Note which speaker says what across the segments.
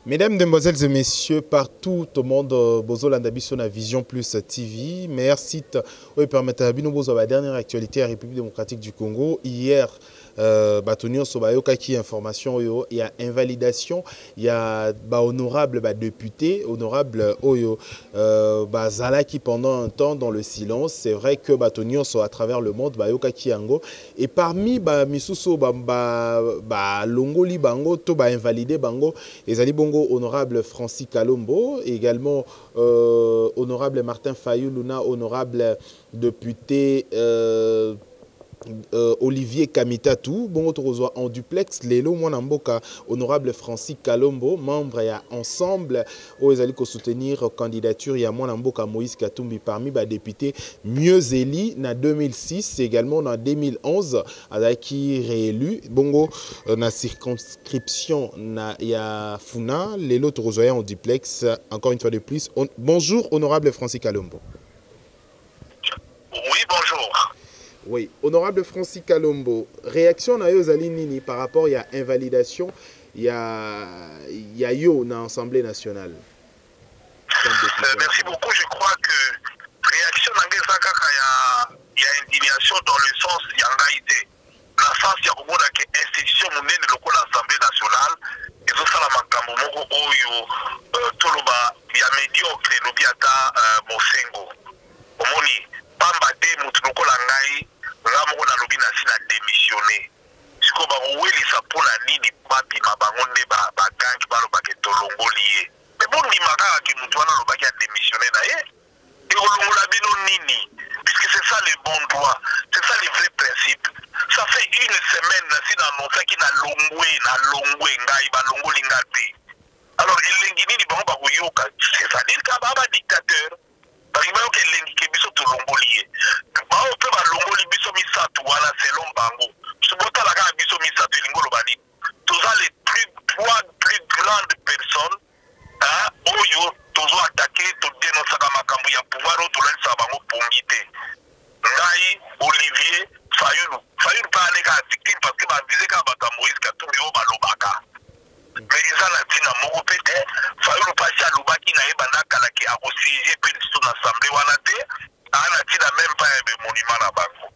Speaker 1: Mesdames, Demoiselles et Messieurs, partout au monde, Bozolanda Biso na Vision Plus TV. Meilleur site où il permet à Bino Bozo la dernière actualité à la République démocratique du Congo. Hier, Batonio Sobayoka qui information, il y a invalidation, il y a honorable député, honorable Oyo, Zala qui pendant un temps dans le silence. C'est vrai que Batonio soit à travers le monde, Bayoka qui ango. Et parmi Misuso, Longoli Bango, to invalidé Bango, et Ali Bongo, honorable Francis Kalombo, également honorable Martin Fayou-Luna, honorable député Olivier Kamitatou, bon autre en duplex, Lelo Mwanamboka, honorable Francis Kalombo, membre et ensemble où ils allaient soutenir candidature, il y a Mwanamboka Moïse Katumbi parmi les députés mieux élus en 2006, également en 2011, qui réélu, bongo na circonscription il y a Funa, Lelo Torozoya en duplex, encore une fois de plus. Bonjour honorable Francis Kalombo.
Speaker 2: Oui, bonjour.
Speaker 1: Oui, honorable Francis Kalombo, réaction à Yozali Nini par rapport à invalidation, il y a yo dans l'Assemblée nationale.
Speaker 2: Merci beaucoup. Je crois que réaction il y a indignation dans le sens il y a réalité. Dans le sens il y a beaucoup d'institutions monnaie de l'Assemblée nationale. Et tout ça, la makambo moko oyo toloba il y a médiocre l'obiata mosengo. Omoni pamba te mutu lokola ngai ngamoko na lobi na sina démissionné. Siko ba weli sa pona nini papi mabango nde ba gangi ba lo ba ke tolongoli. Mais bon ni makaka ke mutu wana lo ba ki a démissionné na ye. Et olongola bino nini? Puisque c'est ça les bons droits, c'est ça les vrais principes. Ça fait une semaine na sina annonce ki na longwe ngai ba longoli ngati. Alors elengi nini bango ba koyoka, c'est-à-dire ka ba dictateur. Barimao ke lengi ke biso to longoli. Bao pe ba longoli biso misatu wala selon bango. Subota la ka biso misatu lingolo bani. Tous les trois plus grandes personnes oyo tozo attaquer to dénoncer makambo ya pouvoir to la sa bango pongité. Ngai Olivier Fayulu pa aller ka victime parce que ba visé ka ba Moïse Katumbi o ba lobaka. Mais ils ont la tina moko pété, Fayulu pa cha lobaki na ebanda kala ki a aussi pe sur l'assemblée wana te, ana tina même pas un monument na bango.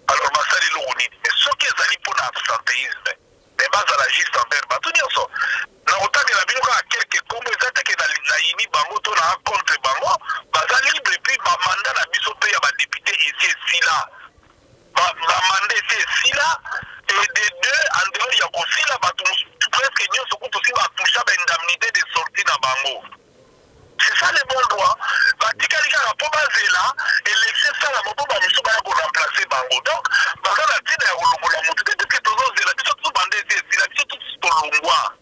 Speaker 2: Alors basali lo ni, mais ce qui est ali pour l'absentéisme, mais base à la juste envers bato nyonso. Na otake la bino ka quelque kombo ezate ke na yini bango to na contre bango, basali libre puis ba mandat na biso pe ya ba député ici et là. Ba mandat ici là et des deux en dehors ya ko sila bato presque nyonso ko to si ba toucha ba indemnité de sortie na bango. C'est ça les bons droits. Batikali ka po bazela élection ça la moto ba miso ba ko remplacer bango. Donc bazala tina ya kolongola moto te que tozo zela biso tout bandé ici là biso tout tolongwa.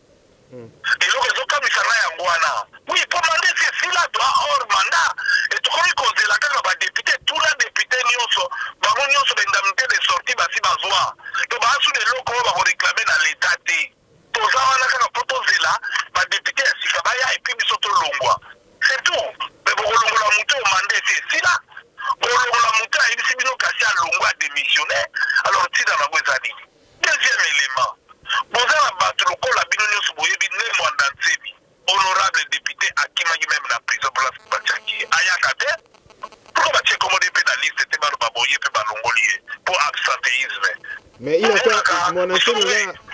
Speaker 2: Et donc ils ont comme ça là ngwana. Oui, pour demander c'est là doit hors mandat et tout comme cause la ka ba député tout la député nyonso bango nyonso l'indemnité de sortie ba si bazwa. Donc ba sous les locaux ba réclamer dans l'état té. Toza wana ka poto zela ba député sika ba ya et puis biso to longwa. C'est tout. Mais pour la montée au mandat, c'est là. Pour la montée, il s'est mis au caché à l'ongwa démissionnaire. Alors, tu dans la boisanie. Deuxième élément. Vous avez battu le col à Binonio Souboyebi, honorable député Akima même la prison pour la Bachaki. Ayakate. Pourquoi tu es commandé pénaliste, c'était pas le baboyer, pas l'ongolier, pour absentéisme.
Speaker 1: Mais il a fait, mon ancien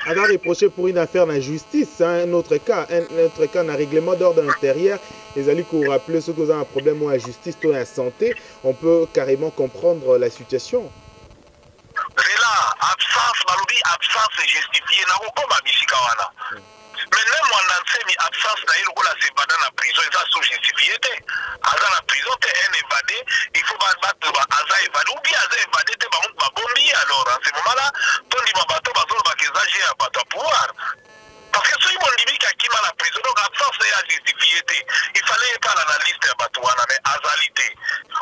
Speaker 1: a reproché pour une affaire de justice, hein, un autre cas, un règlement d'ordre intérieur. Les alliés qui ont rappelé ceux qui ont un problème ou la justice ou la santé, on peut carrément comprendre la situation.
Speaker 2: C'est là, absence justifiée, n'a pas Mishikawana. Mais même en enseigne absence, n'a pas dans la prison, ils sont sous-justifiés. Dans la prison, tu es un évadé, il faut battre Aza évadé, ou bien Aza évadé, tu vas bomber alors. En ce moment-là, tu dis que tu vas à pouvoir. Parce que si on dit qu'il y a la prison, donc absence est justifiée. Il fallait pas dans la liste de Batouana, mais azalité.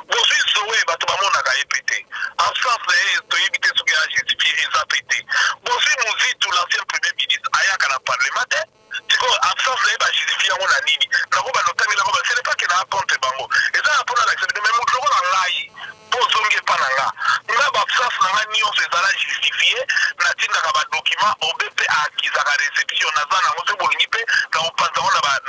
Speaker 2: Vous suis Zoé, Batouamon n'a pas répété. Absence est éviter ce qui a justifié et zapété. Vous suis Mouzi, tout l'ancien premier ministre, Ayak à la parlementaire. C'est quoi, absence est justifiée à mon anini. Ce n'est pas qu'il y a un compte bango. Et ça, pour l'accepter, mais mon droit en laï. Pour zongue pananga. Nous avons absence dans la nuance, c'est ça justifié. Natina document, OBP a qui a réception, on a dans le bolinipé, dans le pantalon là-bas.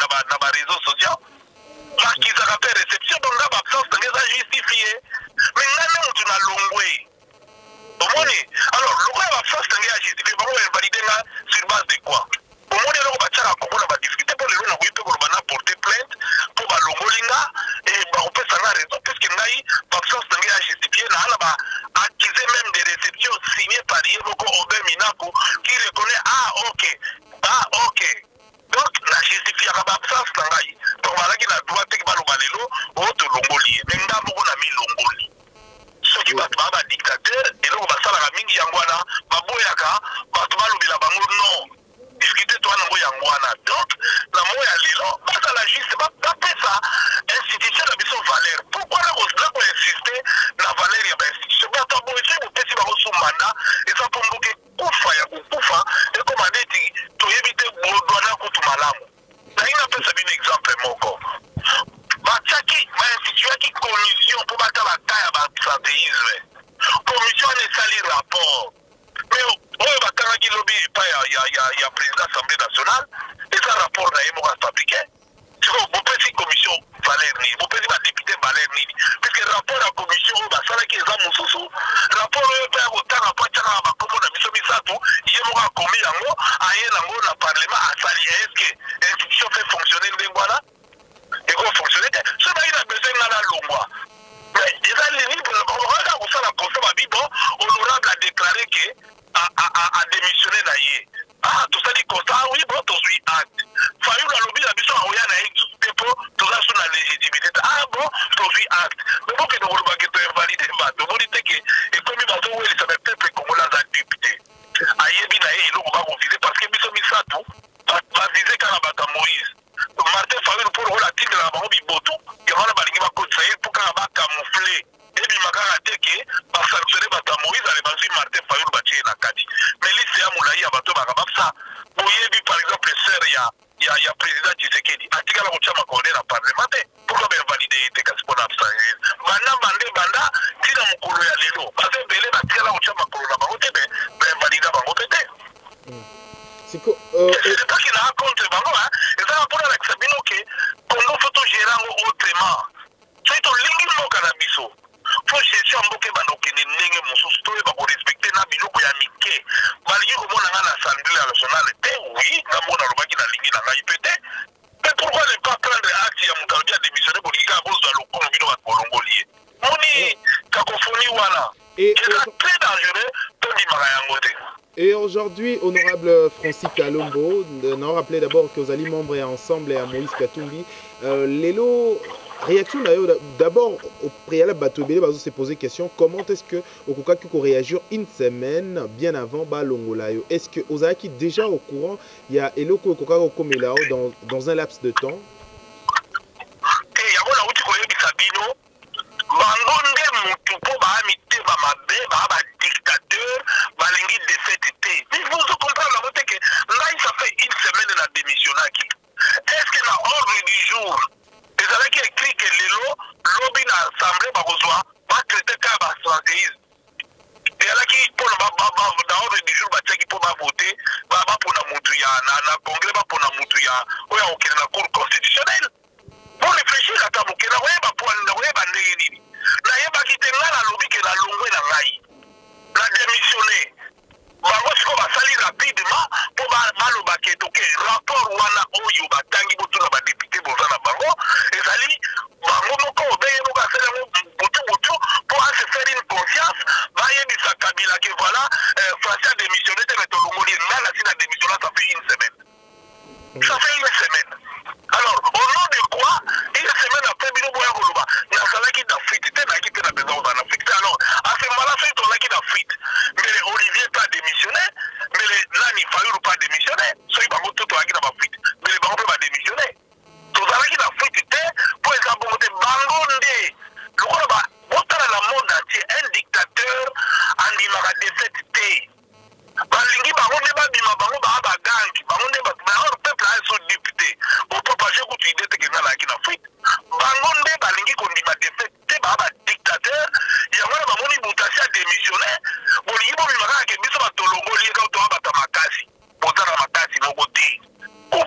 Speaker 2: absence na ngai donc balaki na droit te baloba lelo o tolongoli ye me nga moko na milongoli soki bato baa badictateur eloko basalaka mingi yango wana baboyaka bato balobela bango non discuter to nango yango wana donc na moya lelo bazala juste bapesa institution na biso valeur pourquoi na koinsiste na valeur ya bainstitution bato aboyese bopesi bango so manda eza mpo mboke kufa ya kokufa ekoma neti toyebi te bodwana kutu malamu nayi napesa bino exemple moko batiaki bainstituaki commission mpo batala ka ya basantéisme commission wana esali rapport mais oyo bakangaki lobi epai ya président assemblée nationale eza rapport na ye moko afabrike siko bopesi commission valeur nini bopesi badepute valeur nini puisque rapport ya commission oyo basalaki eza mosusu rapport oyo mpe ya kotanga mpo atiaka bakombo na biso misato ye moko akomi yango aye nango na parlement asali eske institution fait fonctionner ndenge wana ekofonctionne te so bayi na besoin nga na longwa mais eza libre okaka kosala constat babi bon honorable a déclaré que a démissionné na ye tosali constat oui bon tozwi acte fayulu alobi na biso aoya na ye te mpo toza so na légitimité te bon tozwi acte mais bokende kolobaki toinvalide bato omoni te ke ekomi bazowelisa me peuple congolais aza député ayebi na ye eloko bakovize parce que biso misato bavize kaka bato ya moïse Martin Fayulu pour le titre de la banque biboto il va la balingi bakotisa ye pour kaka bacamoufle ebimaka te ke basanctionne bato ya moïse ale bazwi Martin Fayulu batie na kati mais liste ya molai ya bato bakababisa boyebi par exemple sœur ya président Tshisekedi atikala kotia makone na parlement te pourquoi bainvalide ye te kasi mpona absence banda ntina mokolo ya lelo baza ebele batikala kotia makolo na bango te me bainvalida bango mpe te c'est pas qu'il a raconté bango et ça va pour la bino ke Congo faut to gérer autrement so to lingi mboka na biso faut gestion mboka banoke ni ndenge mosusu to ba ko respecter na biloko ya mike balingi ko mona na assemblée nationale te oui na mona lobaki na lingi na ngai pete mais pourquoi ne pas prendre acte ya mutaudi a démissionner pour kika bozo lo ko bino ba kolongolier moni kakofoni wana et c'est très dangereux to di marayango te.
Speaker 1: Et aujourd'hui, honorable Francis Kalombo, nous rappelez d'abord que vous allez membres et ensemble et à Moïse Katumbi. Lélo, réaction d'abord au préalable Batobélé, va se poser question comment est-ce que Okoka Kuko réagir une semaine bien avant Balongolayo? Est-ce que Ozaki déjà au courant, il y a Eloko Okoka Okomelao dans un laps de temps?
Speaker 2: Bangonde mutu po baamite bamabe baba dictateur balingi de cette été. Mais vous comprenez la vote que là ça fait une semaine la démissionnaki. Est-ce que dans ordre du jour, les gens qui écrit que l'élo lobby na assemblée bakozwa pas traiter ka ba stratégie. Et là qui pour dans ordre du jour ba teki pour ba voter ba pour na mutu ya na congrès ba pour na mutu ya oya okina na cour constitutionnelle. Pour réfléchir à ta bouquet, la weba pour la weba nini. La yeba qui te la lobby que la longue la raille. La démissionner. Bango siko ba sali rapidement pour maloba ke toke rapport wana oyo batangi botu na ba député bozana bango ezali bango moko obeye moko asala botu pour se faire une confiance va yebi sa Kabila que voilà Français a démissionné de mettre l'ongoli là la démissionné ça fait une semaine. Ça fait une semaine. Alors, au nom de quoi, une semaine après, Bino Boya Koloba, il y a un qui d'Afrique, il y a qui n'a besoin d'en Afrique. Alors, à ce moment-là, c'est un qui d'Afrique. Mais Olivier pas démissionné, mais là, il fallait pas démissionner. Soit il va monter tout qui d'Afrique, mais les banques pas démissionner. Tout ça qui d'Afrique, pour les abonnés, Bangonde, le coup là-bas, dans le monde entier, un dictateur, en dimara défaite. Balingi bangonde babima bango ba gangi bangonde ba peuple a so député au propager ko idée te kena la kina fuite bangonde balingi ko ndima défaite te ba dictateur ya ngwana ba moni butasia démissionner bolingi bo bimaka ke biso ba tolongoli ka to ba ta makasi botana makasi moko te ko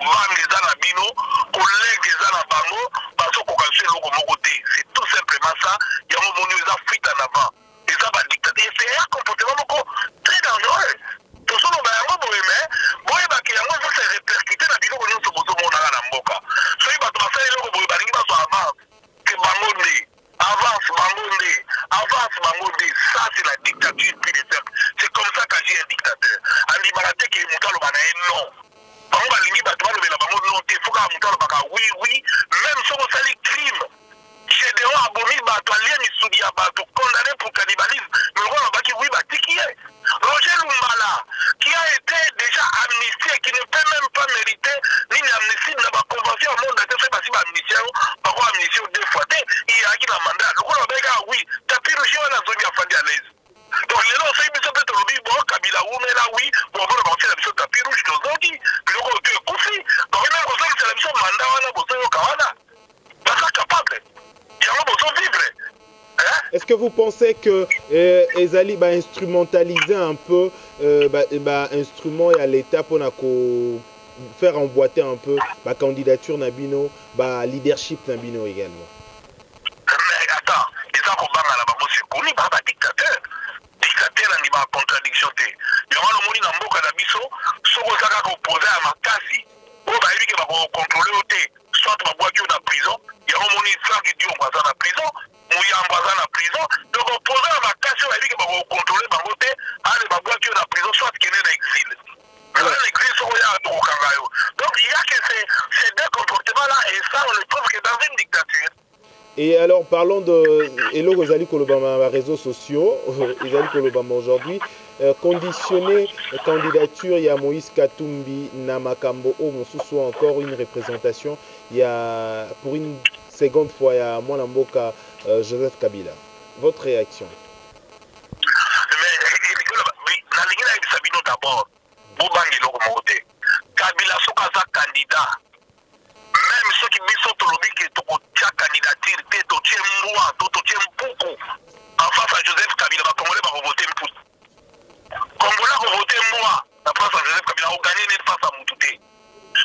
Speaker 2: kaka mutalo baka oui même si on sali crime Gédéon abomi bato alien isudi ya bato condamné pour cannibalisme mais on va baki oui batiki Roger Lumbala qui a été déjà amnistié qui ne peut même pas mériter ni l'amnistie dans la convention au monde de fait parce que amnistie par quoi amnistie deux fois il y a qui n'a mandat le on va oui tapis le chien dans zone ya fandi à l'aise donc les gens c'est biso peut lobi bon Kabila ou mais là oui bon on va lancer la mission tapis rouge dans zone qui le ko te kofi donc même ko c'est la mission mandat wana bozo yo kawana basa capable il y a besoin de vivre.
Speaker 1: Est-ce que vous pensez que Ezali va instrumentaliser un peu instrument et à l'État pour faire emboîter un peu la candidature Nabino, leadership Nabino également?
Speaker 2: Mais attends, ils ont combattu là-bas, c'est connu par un dictateur. Dictateur, il y a une contradiction. Il y a un monde dans le Nabiso, ce qu'on a opposé à Makasi, on va dire qu'il va contrôler au thé, soit ma voiture dans la prison, il y a un monde qui dit on va dans la prison. Mouyambaza na prison donc opposé à Makasi on a dit que va contrôler bango te aller ba boîte na prison soit qu'il est en exil l'exil so ya to kangayo donc il y a que ces deux comportements là et ça on le trouve que dans une dictature.
Speaker 1: Et alors parlons de Elo Kozali Kolobama réseaux sociaux Ezali Kolobama aujourd'hui conditionner candidature il y a Moïse Katumbi na Makambo o Mosusu encore une représentation il y a pour une seconde fois il y a Mwana Mboka Joseph Kabila. Votre réaction?
Speaker 2: Mais d'abord, Kabila sokaza candidat. Même ceux qui sont lobby qui ont candidature, to moi, to beaucoup. En face à Joseph Kabila, les Congolais vont voter pour. Congolais vont voter moi. En face à Joseph Kabila, on gagne net face à Moutouté.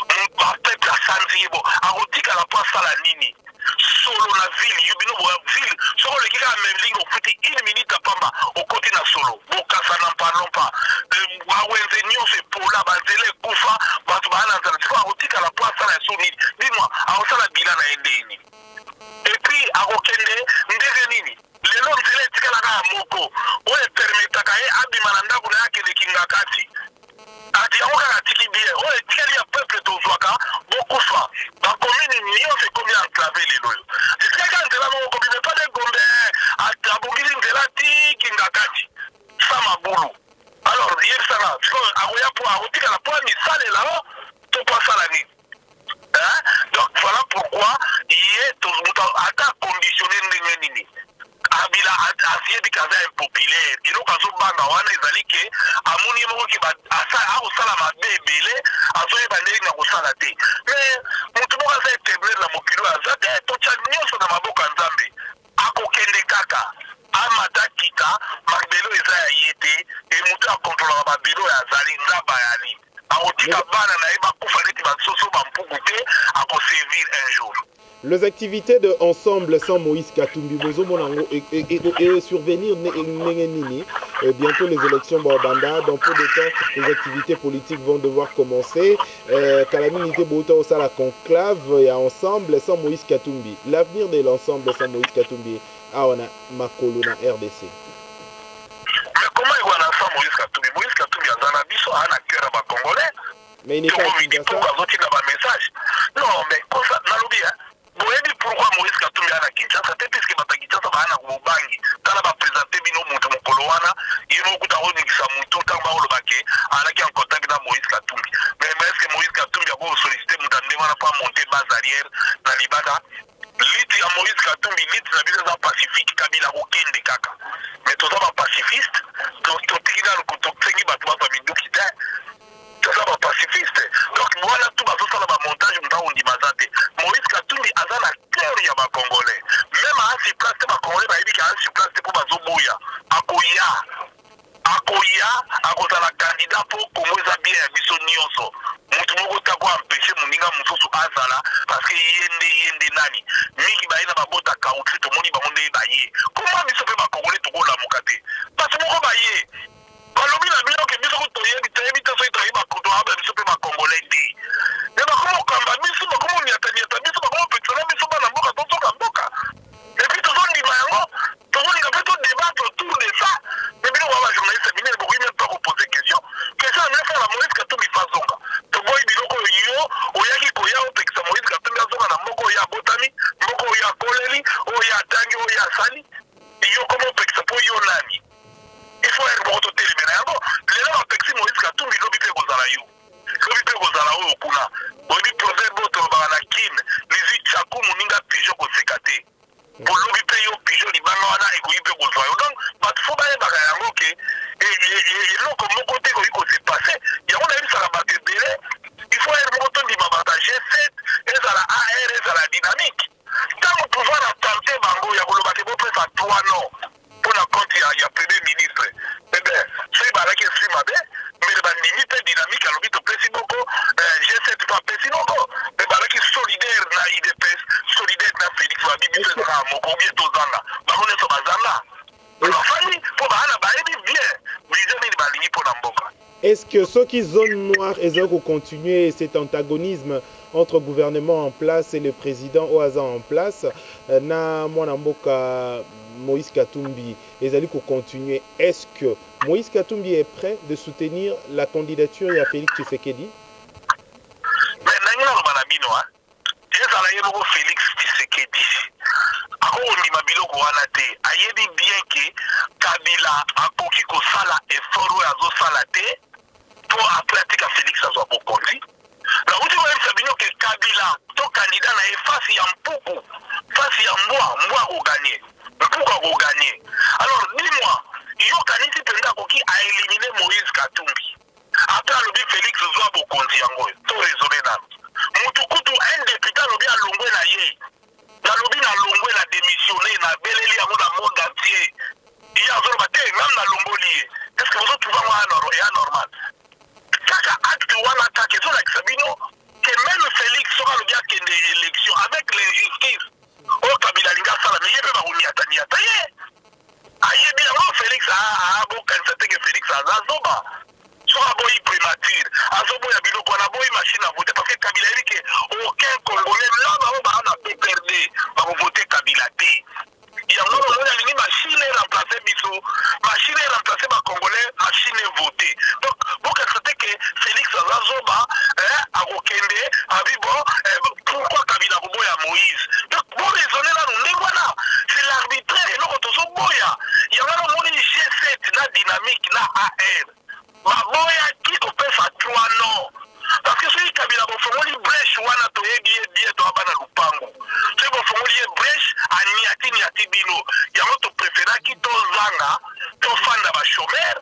Speaker 2: Mon peuple à Sanziebo, à Rotika la place à la Nini. Solo la ville, Yubino ville, solo le kika même ligne au petit une minute à Pamba, au côté na solo. Bokasa n'en parlons pas. Wawenze nyon c'est pour la bazele Koufa, Batubana, tu vois, Rotika la place à la Soni. Dis-moi, à Osala Bila na Endeni. Et puis, à Rokende, Ndezenini. Les noms de l'éthique à la Moko, où est permis à Kaye, Abimananda, vous n'avez que les Kingakati. Adiaoka na tiki bien, on est quel peuple d'Ozwaka, beaucoup fa. Dans commune Nyon, c'est combien enclavé les loyaux. C'est quelqu'un de la Moko, il n'est pas de Gombe, à Tabogili de la tiki Ngakati. Sama Boulou. Alors, hier, ça va, tu vois, à Roya pour Arotika, la poigne, ça est là-haut, tout passe à la nuit. Donc, voilà pourquoi il est tout le monde à conditionner Nini. Abila asiye bikaza impopulaire ino kazo banga wana ezali ke amoni moko ki ba asa osala mabebele azoye bandeli na kosala te mais mutu moko aza etembler na mokilo aza te tocha nyonso na maboka nzambe akokende kaka amata kita mabelo eza ya ye te e mutu akontrolaka babelo ya azali nzamba yali akotika bana na ye bakufa neti basoso bampuku te akoservir un jour.
Speaker 1: Les activités de Ensemble sans Moïse Katumbi et survenir bientôt les élections Banda. Dans peu de temps, les activités politiques vont devoir commencer. Calamité Bouta au la conclave et Ensemble sans Moïse Katumbi. L'avenir de l'Ensemble sans Moïse Katumbi, on a Makolo na RDC.
Speaker 2: Mais comment il va l'ensemble Moïse Katumbi? Moïse Katumbi a un abisso à un cœur à Congolais.
Speaker 1: Mais il n'est pas
Speaker 2: message. Non, mais comme ça, boyebi pourquoi Moïse Katumbi ana Kinshasa te puisque bata Kinshasa baana kubangi tala ba présenter bino mutu mukolo wana yino kuta oningisa mutu tamba olobake alaki en contact na Moïse Katumbi mais est-ce que Moïse Katumbi a beau solliciter mutande wana pas monter base arrière na libanda lit ya Moïse Katumbi lit na biso za pacifique Kabila kokende kaka mais to za pacifiste to tikina ko to tsengi batu ba minduki te to za pacifiste donc voilà tout ba ça la montage mta on dit mazate Moïse Katumbi aza na cœur ya ba Congolais même à ce place ba Congolais ba yebi ka ce place pour bazoboya akoya akozala candidat pour Congo eza bien biso nyonso mutu moko tako empêcher muninga mususu azala parce que yende nani mingi ba ina babota kautri to moni ba monde ba ye comment biso pe ba Congolais to kola mukate parce moko ba ye balobi na bino ke biso ko toyebi te so itoyi ba koto aba biso pe ba Congolais ti mais ba komo kamba biso ba komo nyatani biso ba komo petona biso ba na mboka to soka mboka et puis to zondi ba yango to zondi ka pe to débattre autour de ça mais bino ba journaliste bino ba même pas poser question mais ça la Moïse Katumbi fasonga to boy biloko yo oyaki koya o pekisa Moïse pas sinon mais balaki solidaire na IDPS solidaire na Félix Babibi Zanga moko bien tozanga bakone so bazanga bafani po bana baebi bien vision ni balingi po na mboka.
Speaker 1: Est-ce que ceux qui zone noire et ont continuer cet antagonisme entre gouvernement en place et le président au hasard en place na mwana mboka Moïse Katumbi et allez continuer? Est-ce que Moïse Katumbi est prêt de soutenir la candidature de Félix Tshisekedi?
Speaker 2: Mais nangina ko banabino hein. Ezala yebo Félix Tshisekedi. Ako ndima biloko wana te. Ayebi bien que Kabila akoki ko sala effort ou azo sala te pour appliquer Félix azo bokondi. La ultima sabino que Kabila to candidat na efasi ya mpuku, face ya mbwa ko gagner. Pourquoi vous gagnez? Alors, dis-moi, il y a un candidat qui a éliminé Moïse Katumbi. Après, le Félix Zouabo Kondi, tout raisonné là. Moutoukoutou, un député, le bien longé la yé. La lobby n'a longé la démissionné, n'a belé à mon monde entier. Il y a un zorobaté, même la longolier. Est-ce que vous autres pouvez voir anormal? Chaque acte ou un attaque, c'est là que Sabino, que même Félix sera le bien qui est élection avec l'injustice. Oh, Kabila Linga Sala, mais il y a pas Félix a beau candidater que Félix a Zazoba. Soit boy primature, Azobo ya biloko na boy machine à voter parce que Kabila dit que aucun Congolais là va pas perdre, va voter Kabila té. Il y a une machine remplacer biso, machine remplacer ma Congolais, machine voter. Donc, pour constater que Félix Zazoba a Okende, a dit bon, pourquoi Kabila Boya Moïse? Donc, pour raisonner là, nous voilà, c'est l'arbitraire et non autoso boya. Il y a un G7, la dynamique, la AR. Ma boya qui opère à 3 non. Parce que celui qui a bien fait brèche, ou a to bien to abana lupango. C'est bon, faut brèche à niati bino. Il y a notre préféré qui to zanga, to fan d'aba chômeur,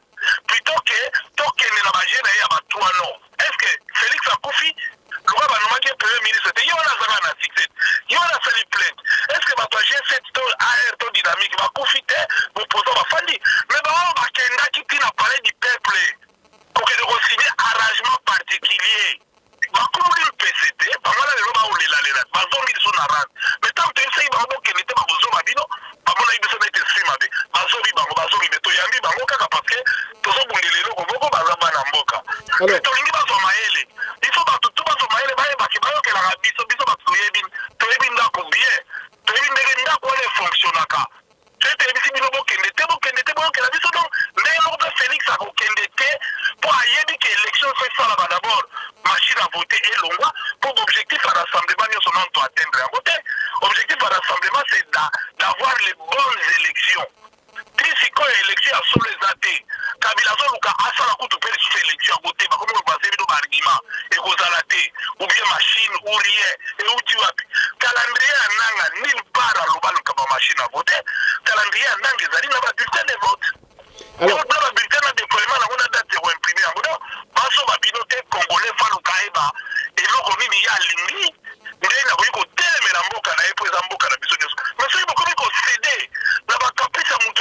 Speaker 2: plutôt que to kene na bagé na ya ba 3 non. Est-ce que Félix Akoufi, le roi Banoma qui est premier ministre, il y a un zanga na succès, il y a un sali plainte. Est-ce que ma G7 to AR to dynamique va profiter pour poser ma famille? Mais bah on va kenda qui n'a parlé du peuple. Pour que nous signer arrangement particulier. Ma commune PCT, par moi, les gens ont les là, ma zone ils sont narrant. Mais tant que tu sais, ma zone qui n'était pas besoin de bino, ma zone ils sont été streamés. Ma zone ils mettent yambi, ma moka parce que tous ont bougé les locaux, beaucoup bazaba na mboka. Mais tu n'as pas son maëlle. Il faut pas tout pas son maëlle, qui va que la rabiso, biso ba toyebin da combien, toyebin da quoi les fonctionnaka. C'était ici bino bokende te la biso donc, mais mon Félix a bokende te pour ayebi que l'élection fait ça là-bas d'abord. Machine à voter et longwa pour l'objectif à rassemblement nous sommes en atteindre à voter. Objectif à rassemblement c'est d'avoir les bonnes élections. Si quand l'élection a sur les athées, Kabila Zoluka a ça la coûte pour faire l'élection à voter, comme on va faire nos arguments et aux alatés ou bien machine ou rien et où tu as calendrier à nanga nulle part à l'obal comme machine à voter, calendrier à nanga les alliés n'a pas bulletin de vote. Alors, dans le bulletin de déploiement, on a date pour imprimer en mode, parce qu'on va binoter Congolais, Faloukaïba, et l'on il y a l'ingli, il y a un tel mais la mboka na épouse en mboka na business. Mais c'est beaucoup de céder. La caprice à mon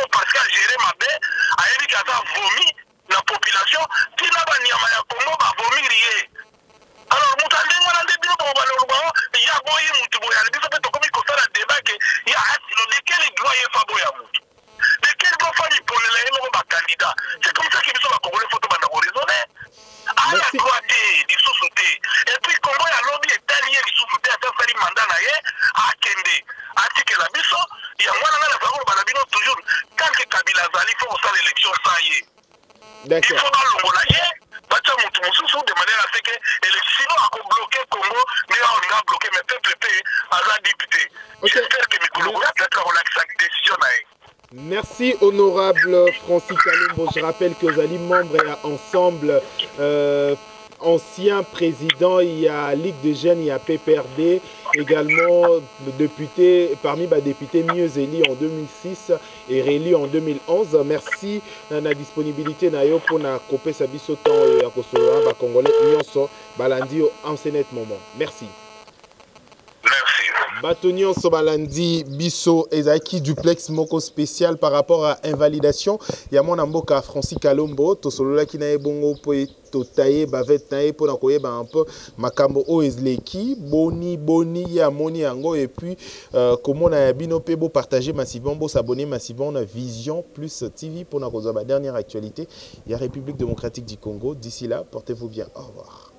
Speaker 2: parce qu'à gérer ma baie, à éviter qu'à vomi la population, qui n'a pas ni à ma Congo, va vomir rien. Alors, mon tandem, on a des billes pour le il y a boyé Moutoboya, le bisou peut comme il constate un débat qu'il y a lesquels il doit y avoir boya Moutou. Lesquels doivent faire pour les candidats. C'est comme ça qu'ils sont la Congolais photo à raisonner. À la droite, ils sous-soutés. Et puis, Congo, il y a lobby italien, ils sous-soutés à faire un mandat à Kende. À Tike la Bisso, il y a moins de la Banabino toujours. Quand Kabila Zali faut faire l'élection, ça y est. Il faut dans le Molaye, Bacha Moutoumoussou, de manière à ce que l'élection a bloqué Congo, mais on a bloqué mes peuples à la député. J'espère que mes collègues vont relaxer cette décision.
Speaker 1: Merci honorable Francis Kalumbo. Je rappelle que vous allez membre ensemble ancien président, il y a Ligue de Jeunes, il y a PPRD, également le député, parmi les députés mieux élus en 2006 et réélu en 2011. Merci de la disponibilité pour na couper sa biso temps et à Kosovo, Congolais, Nyonso, Balandi en ce net moment. Merci.
Speaker 2: Merci.
Speaker 1: Batonion Sobalandi Bisso Ezaki duplex moko spécial par rapport à invalidation. Yamon Amboka Francis Kalombo, Tosolola Kinae Bongo Poe Totaye Bavet Nae pour nakoye un peu Makambo Oezleki, Boni Yamoni Ango et puis comment on a bino pebo partager massivement, beau s'abonner massivement, on a Vision Plus TV pour nakoza dernière actualité. Il y a République démocratique du Congo. D'ici là, portez-vous bien. Au revoir.